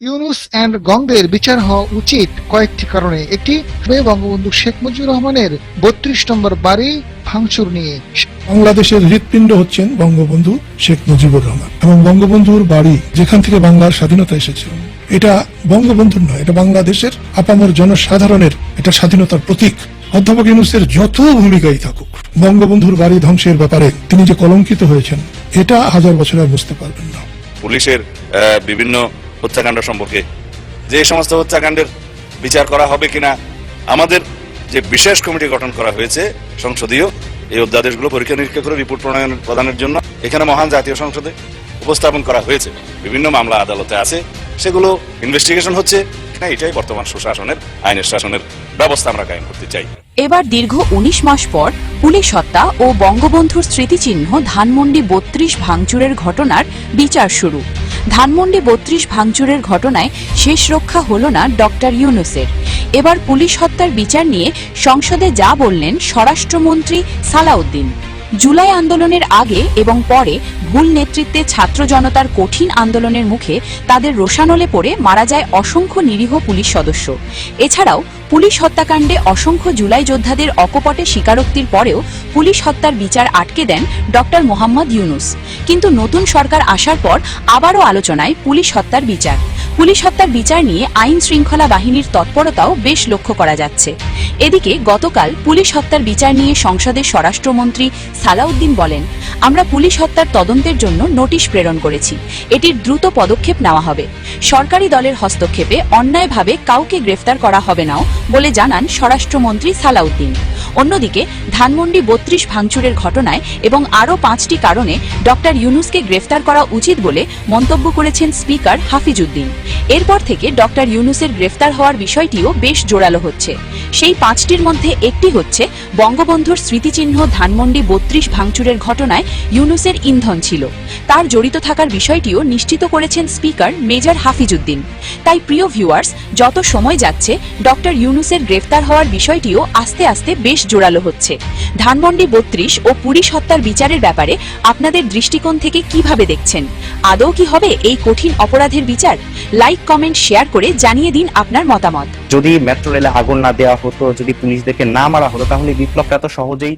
Yunus and গংদের বিচার হওয়া উচিত কয়েকটি কারণে। একটি, বঙ্গবন্ধু শেখ মুজিবুর রহমানের ৩২ নম্বর বাড়ি ভাঙচুর নিয়ে। বাংলাদেশের হৃৎপিণ্ড হচ্ছেন বঙ্গবন্ধু শেখ মুজিবুর রহমান এবং বঙ্গবন্ধুর বাড়ি যেখান থেকে বাংলার স্বাধীনতা এসেছিল, এটা বঙ্গবন্ধুর নয়, এটা বাংলাদেশের আপামর জনসাধারণের এটা স্বাধীনতার প্রতীক। অধ্যাপক ইউনূসের যত ভূমিকাই থাকুক, বঙ্গবন্ধুর বাড়ি ধ্বংসের ব্যাপারে তিনি যে কলঙ্কিত হয়েছেন এটা হাজার বছরে আর বুঝতে পারবেন না। পুলিশের বিভিন্ন হত্যাকাণ্ড সম্পর্কে যে সমস্ত হত্যাকাণ্ডের বিচার করা হবে কিনা, আমাদের যে বিশেষ কমিটি গঠন করা হয়েছে সংসদীয়, এই অধ্যাদেশগুলো পরীক্ষা নিরীক্ষা করে রিপোর্ট প্রদানের জন্য এখানে মহান জাতীয় সংসদে উপস্থাপন করা হয়েছে। বিভিন্ন মামলা আদালতে আছে, সেগুলো ইনভেস্টিগেশন হচ্ছে। এটাই বর্তমান সুশাসনের, আইনের শাসনের ব্যবস্থা আমরা কায়েম করতে চাই। এবার দীর্ঘ ১৯ মাস পর পুলিশ হত্যা ও বঙ্গবন্ধুর স্মৃতিচিহ্ন ধানমন্ডি ৩২ ভাঙচুরের ঘটনার বিচার শুরু। ধানমন্ডি ৩২ ভাঙচুরের ঘটনায় শেষ রক্ষা হল না ডক্টর ইউনূসের। এবার পুলিশ হত্যার বিচার নিয়ে সংসদে যা বললেন স্বরাষ্ট্রমন্ত্রী সালাউদ্দিন। জুলাই আন্দোলনের আগে এবং পরে ভুল নেতৃত্বে ছাত্র জনতার কঠিন আন্দোলনের মুখে তাদের রোষানলে পড়ে মারা যায় অসংখ্য নিরীহ পুলিশ সদস্য। এছাড়াও পুলিশ হত্যাকাণ্ডে অসংখ্য জুলাই যোদ্ধাদের অকপটে স্বীকারোক্তির পরেও পুলিশ হত্যার বিচার আটকে দেন ডক্টর মোহাম্মদ ইউনূস। কিন্তু নতুন সরকার আসার পর আবারও আলোচনায় পুলিশ হত্যার বিচার। পুলিশ হত্যার বিচার নিয়ে আইন শৃঙ্খলা বাহিনীর তৎপরতাও বেশ লক্ষ্য করা যাচ্ছে। এদিকে গতকাল পুলিশ হত্যার বিচার নিয়ে সংসদের স্বরাষ্ট্রমন্ত্রী সালাউদ্দিন বলেন, আমরা পুলিশ হত্যার তদন্তের জন্য নোটিশ প্রেরণ করেছি, এটির দ্রুত পদক্ষেপ নেওয়া হবে। সরকারি দলের হস্তক্ষেপে অন্যায়ভাবে কাউকে গ্রেফতার করা হবে না বলে জানান স্বরাষ্ট্রমন্ত্রী সালাউদ্দিন। অন্যদিকে ধানমন্ডি ৩২ ভাঙচুরের ঘটনায় এবং আরও ৫টি কারণে ডক্টর ইউনূসকে গ্রেফতার করা উচিত বলে মন্তব্য করেছেন স্পিকার হাফিজউদ্দিন। এরপর থেকে ডক্টর ইউনূসের গ্রেফতার হওয়ার বিষয়টিও বেশ জোরালো হচ্ছে। সেই ৫টির মধ্যে একটি হচ্ছে বঙ্গবন্ধুর স্মৃতিচিহ্ন ধানমন্ডি ৩২ ভাঙচুরের ঘটনায় ইউনূসের ইন্ধন ছিল। তার জড়িত থাকার বিষয়টিও নিশ্চিত করেছেন স্পিকার মেজর হাফিজউদ্দিন। তাই প্রিয় ভিউয়ার্স, যত সময় যাচ্ছে ডক্টর ইউনূসের গ্রেফতার হওয়ার বিষয়টিও আস্তে আস্তে বেশ জোরালো হচ্ছে। ধানমন্ডি ৩২ ও পুলিশ হত্যার বিচারের ব্যাপারে আপনাদের দৃষ্টিকোণ থেকে কিভাবে দেখছেন? আদৌ কি হবে এই কঠিন অপরাধের বিচার? লাইক, কমেন্ট, শেয়ার করে জানিয়ে দিন আপনার মতামত। যদি মেট্রো রেলে আগুন না দেওয়া হতো, যদি পুলিশদেরকে না মারা হতো, তাহলে বিপ্লবটা এত সহজেই